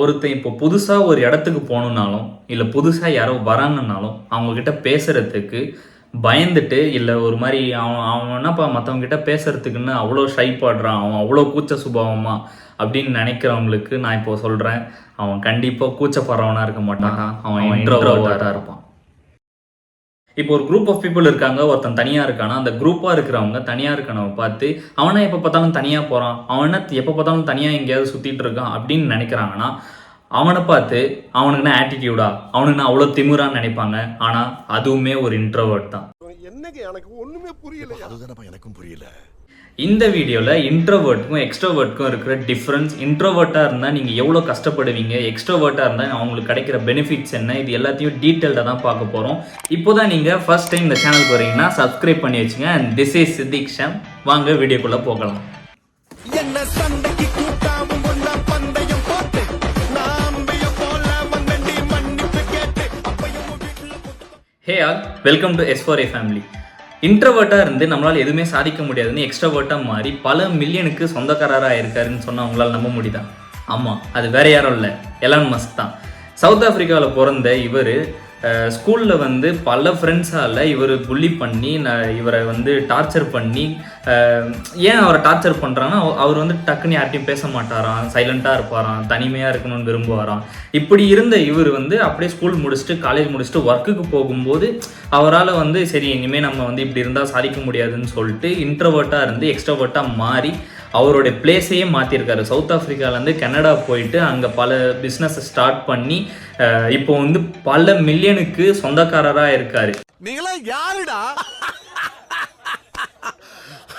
ஒருத்தன் இப்போ புதுசாக ஒரு இடத்துக்கு போகணுன்னாலும் இல்லை புதுசாக யாரோ வராங்கன்னாலும் அவங்கக்கிட்ட பேசுகிறதுக்கு பயந்துட்டு இல்லை ஒரு மாதிரி அவன் அவன் என்னப்பா மற்றவங்ககிட்ட பேசுகிறதுக்குன்னு அவ்வளோ ஷை பாடுறான், அவன் அவ்வளோ கூச்ச சுபாவமா அப்படின்னு நினைக்கிறவங்களுக்கு நான் இப்போ சொல்கிறேன், அவன் கண்டிப்பாக கூச்சப்படுறவனாக இருக்க மாட்டான், அவன் இன்ட்ரோவர்ட்டாக இருப்பான். இப்போ ஒரு குரூப் ஆஃப் பீப்புள் இருக்காங்க, ஒருத்தன் தனியாக இருக்கானா, அந்த குரூப்பாக இருக்கிறவங்க தனியாக இருக்கானவன் பார்த்து அவனை எப்போ பார்த்தாலும் தனியாக போகிறான், அவனை எப்போ பார்த்தாலும் தனியாக எங்கேயாவது சுற்றிட்டு இருக்கான் அப்படின்னு நினைக்கிறாங்கன்னா அவனை பார்த்து அவனுக்குன்னா ஆட்டிடியூடா, அவனுக்குன்னா அவ்வளோ திமிரான்னு நினைப்பாங்க. ஆனால் அதுவுமே ஒரு இன்ட்ரோவர்ட் தான். எனக்கு ஒன்றுமே புரியல. அதுதானப்பா எனக்கும் புரியல. இந்த வீடியோவில் இன்ட்ரோவர்ட்டுக்கும் எக்ஸ்ட்ரோவர்ட்டுக்கும் இருக்கிற டிஃப்ரென்ஸ், இன்ட்ரோவர்ட்டாக இருந்தால் நீங்கள் எவ்வளோ கஷ்டப்படுவீங்க, எக்ஸ்ட்ரோவர்ட்டாக இருந்தால் அவங்களுக்கு கிடைக்கிற பெனிஃபிட்ஸ் என்ன, இது எல்லாத்தையும் டீட்டெயில்டாக தான் பார்க்க போகிறோம். இப்போ தான் நீங்கள் ஃபர்ஸ்ட் டைம் இந்த சேனலுக்கு வரீங்கன்னா சப்ஸ்கிரைப் பண்ணி வச்சுங்க. And this is Siddique Sham. வாங்க வீடியோக்குள்ளே போகலாம். Hey all, welcome to S4A family. இன்ட்ரோவர்ட்டாக இருந்து நம்மளால் எதுவுமே சாதிக்க முடியாதுன்னு எக்ஸ்ட்ரோவர்ட்டாக மாறி பல மில்லியனுக்கு சொந்தக்காரராக இருக்காருன்னு சொன்னால் அவங்களால் நம்ப முடியுதா? ஆமாம், அது வேற யாரும் இல்லை, எலான் மஸ்க் தான். சவுத் ஆஃப்ரிக்காவில் பிறந்த இவர் ஸ்கூலில் வந்து பல ஃப்ரெண்ட்ஸால் இவர் புள்ளி பண்ணி இவரை வந்து டார்ச்சர் பண்ணி, ஏன் அவரை டார்ச்சர் பண்ணுறாங்கன்னா அவர் வந்து டக்குன்னு யார்ட்டையும் பேச மாட்டாராம், சைலண்ட்டாக இருப்பாராம், தனிமையாக இருக்கணும்னு விரும்புவாராம். இப்படி இருந்த இவர் வந்து அப்படியே ஸ்கூல் முடிச்சுட்டு காலேஜ் முடிச்சுட்டு ஒர்க்குக்கு போகும்போது அவரால் வந்து சரி இனிமேல் நம்ம வந்து இப்படி இருந்தால் சாதிக்க முடியாதுன்னு சொல்லிட்டு இன்ட்ரோவர்ட்டாக இருந்து எக்ஸ்ட்ரோவர்ட்டாக மாறி அவருடைய பிளேஸையே மாற்றிருக்காரு. சவுத் ஆஃப்ரிக்காலேருந்து கனடா போயிட்டு அங்கே பல பிஸ்னஸை ஸ்டார்ட் பண்ணி இப்போ வந்து பல மில்லியனுக்கு சொந்தக்காரராக இருக்காரு. நீங்களா யாருடா?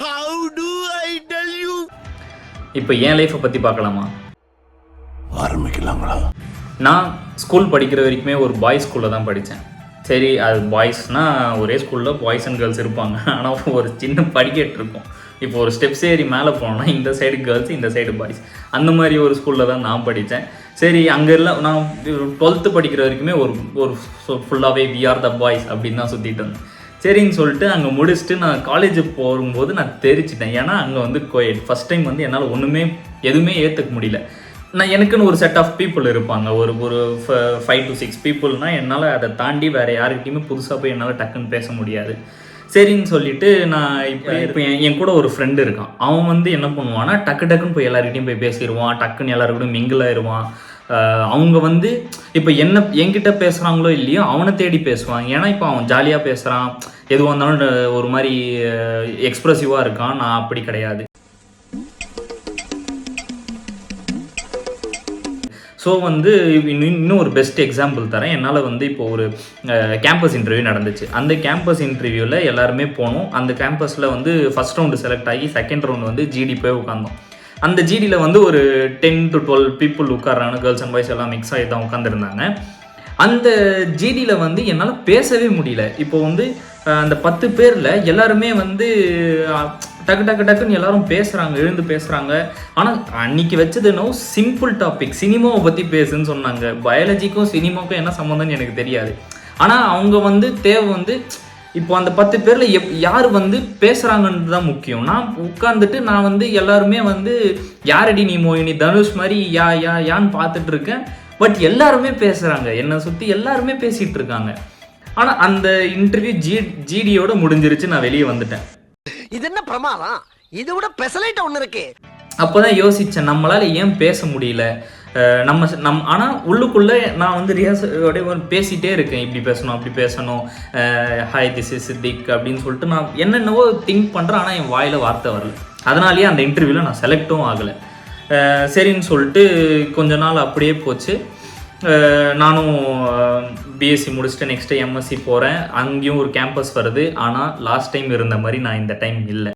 How do I tell you? இப்போ என் லைஃப்பை பற்றி பார்க்கலாமா? ஆரம்பிக்கலாங்களா? நான் ஸ்கூல் படிக்கிற வரைக்குமே ஒரு பாய்ஸ் ஸ்கூலில் தான் படித்தேன். சரி, அது பாய்ஸ்னால் ஒரே ஸ்கூலில் பாய்ஸ் அண்ட் கேர்ள்ஸ் இருப்பாங்க, ஆனால் ஒரு சின்ன படிக்கட்டு இருக்கும். இப்போ ஒரு ஸ்டெப்ஸ் ஏறி மேலே போனோம்னா இந்த சைடு கேர்ள்ஸ், இந்த சைடு பாய்ஸ், அந்த மாதிரி ஒரு ஸ்கூலில் தான் நான் படித்தேன். சரி, அங்கே எல்லாம் நான் 12th படிக்கிற வரைக்குமே ஒரு ஃபுல்லாகவே வி ஆர் த பாய்ஸ் அப்படின்னு தான் சுற்றிட்டு இருந்தேன். சரின்னு சொல்லிட்டு அங்கே முடிச்சுட்டு நான் காலேஜ் போகும்போது நான் தெரிச்சிட்டேன். ஏன்னா அங்கே வந்து கோயட் ஃபஸ்ட் டைம் வந்து என்னால் எதுவுமே ஏற்றுக்க முடியல. நான் எனக்குன்னு ஒரு செட் ஆஃப் பீப்புள் இருப்பாங்க, ஒரு 5 to 6 பீப்புள்னால் என்னால் அதை தாண்டி வேறு யாருக்கிட்டையுமே புதுசாக போய் என்னால் டக்குன்னு பேச முடியாது. சரின்னு சொல்லிட்டு நான் இப்போ என் கூட ஒரு ஃப்ரெண்டு இருக்கான். அவன் வந்து என்ன பண்ணுவான்னா டக்குன்னு போய் எல்லாருக்கிட்டையும் போய் பேசிடுவான், டக்குன்னு எல்லாருக்கிட்டையும் மிங்கிள் ஆயிடுவான். அவங்க வந்து இப்போ என்கிட்ட பேசுகிறாங்களோ இல்லையோ அவனை தேடி பேசுவான். ஏன்னா இப்போ அவன் ஜாலியாக பேசுகிறான், எதுவாக இருந்தாலும் ஒரு மாதிரி எக்ஸ்ப்ரெசிவாக இருக்கான். நான் அப்படி கிடையாது. ஸோ வந்து இன்னும் ஒரு பெஸ்ட் எக்ஸாம்பிள் தரேன். என்னால் வந்து இப்போ ஒரு கேம்பஸ் இன்டர்வியூ நடந்துச்சு. அந்த கேம்பஸ் இன்டர்வியூவில் எல்லாருமே போனோம். அந்த கேம்பஸில் வந்து ஃபஸ்ட் ரவுண்டு செலக்ட் ஆகி செகண்ட் ரவுண்டு வந்து ஜிடி போய் உட்காந்தோம். அந்த ஜிடியில் வந்து ஒரு 10 to 12 பீப்புள் உட்கார்றாங்க, கேர்ள்ஸ் அண்ட் பாய்ஸ் எல்லாம் மிக்ஸ் ஆகி தான் உட்காந்துருந்தாங்க. அந்த ஜிடியில் வந்து என்னால் பேசவே முடியல. இப்போ வந்து அந்த 10 பேரில் எல்லாருமே வந்து டக்குன்னு எல்லாரும் பேசுகிறாங்க, எழுந்து பேசுகிறாங்க. ஆனால் அன்றைக்கி வச்சது என்னவோ சிம்பிள் டாபிக், சினிமாவை பற்றி பேசுன்னு சொன்னாங்க. பயாலஜிக்கும் சினிமாவுக்கும் என்ன சம்மந்தம்னு எனக்கு தெரியாது. ஆனால் அவங்க வந்து தேவை வந்து இப்போ அந்த 10 பேரில் யார் வந்து பேசுகிறாங்கன்றது தான் முக்கியம். நான் உட்காந்துட்டு நான் வந்து எல்லாருமே வந்து யாரடி நீ மோகினி தனுஷ் மாதிரி யான்னு பார்த்துட்டு இருக்கேன். பட் எல்லாருமே பேசுகிறாங்க, என்னை சுற்றி எல்லாருமே பேசிகிட்டு இருக்காங்க. ஆனால் அந்த இன்டர்வியூ ஜிடியோட முடிஞ்சிருச்சு, நான் வெளியே வந்துட்டேன். இது என்ன பிரமாதம், இது விட பெசலைட் ஒன்று இருக்கு. அப்போதான் யோசித்தேன், நம்மளால் ஏன் பேச முடியல. ஆனால் உள்ளுக்குள்ளே நான் வந்து ரிஹர்சலோட பேசிகிட்டே இருக்கேன், இப்படி பேசணும் அப்படி பேசணும், ஹாய் திஸ் இஸ் சித்திக் அப்படின்னு சொல்லிட்டு நான் என்னென்னவோ திங்க் பண்ணுறேன். ஆனால் என் வாயில் வார்த்தை வரல. அதனாலேயே அந்த இன்டர்வியூவில் நான் செலக்டும் ஆகலை. சரின்னு சொல்லிட்டு கொஞ்ச நாள் அப்படியே போச்சு. நானும் பிஎஸ்சி முடிச்சுட்டு நெக்ஸ்ட்டு எம்எஸ்சி போகிறேன். அங்கேயும் ஒரு கேம்பஸ் வருது. ஆனால் லாஸ்ட் டைம் இருந்த மாதிரி நான் இந்த டைம் இல்லை.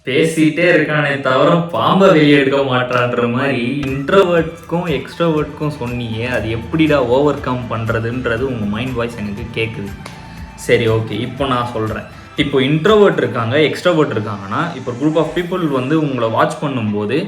பேசிகிட்டே இருக்கானே தவிர பாம்பை வெளியே எடுக்க மாட்டான்ற மாதிரி இன்ட்ரோவர்ட்க்கும் எக்ஸ்ட்ரோவர்ட்க்கும் சொன்னியே, அது எப்படிடா ஓவர் கம் பண்ணுறதுன்றது உங்கள் மைண்ட் வாய்ஸ் எனக்கு கேட்குது. சரி, ஓகே, இப்போ நான் சொல்கிறேன். இப்போ இன்ட்ரோவர்ட் இருக்காங்க, எக்ஸ்ட்ரோவர்ட் இருக்காங்கன்னா இப்போ குரூப் ஆஃப் பீப்புள் வந்து உங்களை வாட்ச் பண்ணும்போது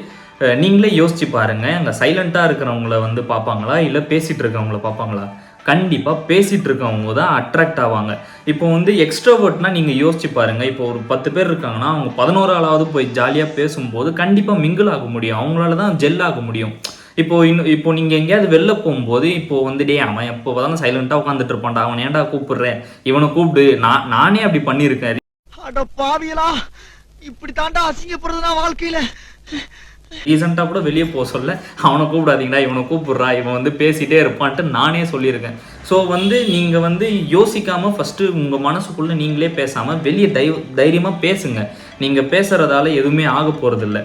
நீங்களே யோசிச்சு பாருங்கள், அங்கே சைலண்ட்டாக இருக்கிறவங்கள வந்து பார்ப்பாங்களா இல்லை பேசிகிட்டு இருக்கிறவங்கள பார்ப்பாங்களா? கண்டிப்பாக பேசிகிட்டு இருக்கவங்க தான் அட்ராக்ட் ஆவாங்க. இப்போ வந்து எக்ஸ்ட்ரோவர்ட்னா நீங்கள் யோசிச்சு பாருங்கள். இப்போ ஒரு 10 பேர் இருக்காங்கன்னா அவங்க 11 ஆளாவது போய் ஜாலியாக பேசும்போது கண்டிப்பாக மிங்கிள் ஆக முடியும், அவங்களால தான் ஜெல் ஆக முடியும். இப்போ நீங்கள் எங்கேயாவது வெளில போகும்போது இப்போ வந்து டே அவன் எப்போ தான் சைலண்ட்டாக உட்காந்துட்டு இருப்பான்டா, அவன் ஏன்டா கூப்பிடுறேன், இவனை கூப்பிடு. நானே அப்படி பண்ணியிருக்கேன். அட பாவியலா, இப்படி தாண்டா அசிங்கப்படுறதுனா வாழ்க்கையில. ரீசெண்டாக கூட வெளியே போக சொல்ல அவனை கூப்பிடாதீங்கடா, இவனை கூப்பிடுறா, இவன் வந்து பேசிகிட்டே இருப்பான்ட்டு நானே சொல்லியிருக்கேன். ஸோ வந்து நீங்கள் வந்து யோசிக்காமல் ஃபஸ்ட்டு உங்கள் மனசுக்குள்ளே நீங்களே பேசாமல் வெளியே தைரியமாக பேசுங்க. நீங்கள் பேசுகிறதால எதுவுமே ஆக போகிறதில்ல.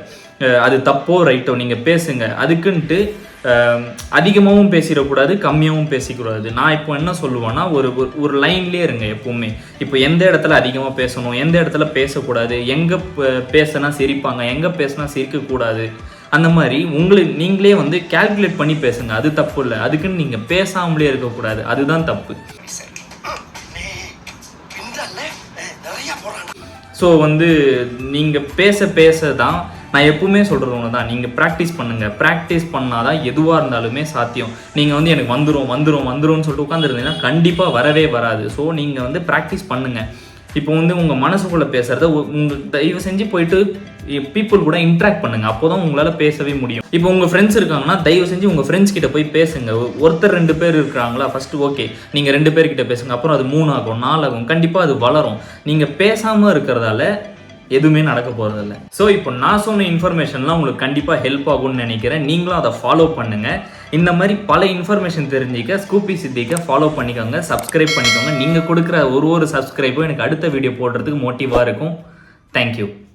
அது தப்போ ரைட்டோ நீங்கள் பேசுங்க. அதுக்குன்ட்டு அதிகமாகவும் பேசிடக்கூடாது, கம்மியாகவும் பேசிக்கூடாது. நான் இப்போ என்ன சொல்லுவேன்னா ஒரு லைன்லேயே இருங்க எப்போவுமே. இப்போ எந்த இடத்துல அதிகமாக பேசணும், எந்த இடத்துல பேசக்கூடாது, எங்கே பேசினா சிரிப்பாங்க, எங்கே பேசினா சிரிக்கக்கூடாது, அந்த மாதிரி நீங்களே வந்து கால்குலேட் பண்ணி பேசுங்க. அது தப்பு இல்லை. அதுக்குன்னு நீங்கள் பேசாமலே இருக்கக்கூடாது, அதுதான் தப்பு. ஸோ வந்து நீங்கள் பேச தான் நான் எப்பவுமே சொல்கிறது ஒன்று தான், நீங்கள் ப்ராக்டிஸ் பண்ணுங்கள். ப்ராக்டிஸ் பண்ணால் தான் எதுவாக இருந்தாலுமே சாத்தியம். நீங்கள் வந்து எனக்கு வந்துரும்னு சொல்லிட்டு உட்காந்துருந்தீங்கன்னா கண்டிப்பாக வரவே வராது. ஸோ நீங்கள் வந்து ப்ராக்டிஸ் பண்ணுங்கள். இப்போ வந்து உங்கள் மனசுக்குள்ளே பேசுகிறத தயவு செஞ்சு போயிட்டு பீப்புள் கூட இன்ட்ராக்ட் பண்ணுங்கள். அப்போ தான் உங்களால் பேசவே முடியும். இப்போ உங்கள் ஃப்ரெண்ட்ஸ் இருக்காங்கன்னா தயவு செஞ்சு உங்கள் ஃப்ரெண்ட்ஸ் கிட்ட போய் பேசுங்க. ஒருத்தர் 2 பேர் இருக்கிறாங்களா, ஃபஸ்ட்டு ஓகே நீங்கள் 2 பேர்கிட்ட பேசுங்க. அப்புறம் அது 3 ஆகும், 4 ஆகும், கண்டிப்பாக அது வளரும். நீங்கள் பேசாமல் இருக்கிறதால எதுவுமே நடக்க போகிறதில்ல. ஸோ இப்போ நான் சொன்ன இன்ஃபர்மேஷன்லாம் உங்களுக்கு கண்டிப்பாக ஹெல்ப் ஆகும்னு நினைக்கிறேன். நீங்களும் அதை ஃபாலோ பண்ணுங்கள். இந்த மாதிரி பல இன்ஃபர்மேஷன் தெரிஞ்சிக்க ஸ்கூபி சித்திக்கை ஃபாலோ பண்ணிக்கோங்க, சப்ஸ்கிரைப் பண்ணிக்கோங்க. நீங்கள் கொடுக்குற ஒரு சப்ஸ்கிரைப்பும் எனக்கு அடுத்த வீடியோ போடுறதுக்கு மோட்டிவாக இருக்கும். தேங்க்யூ.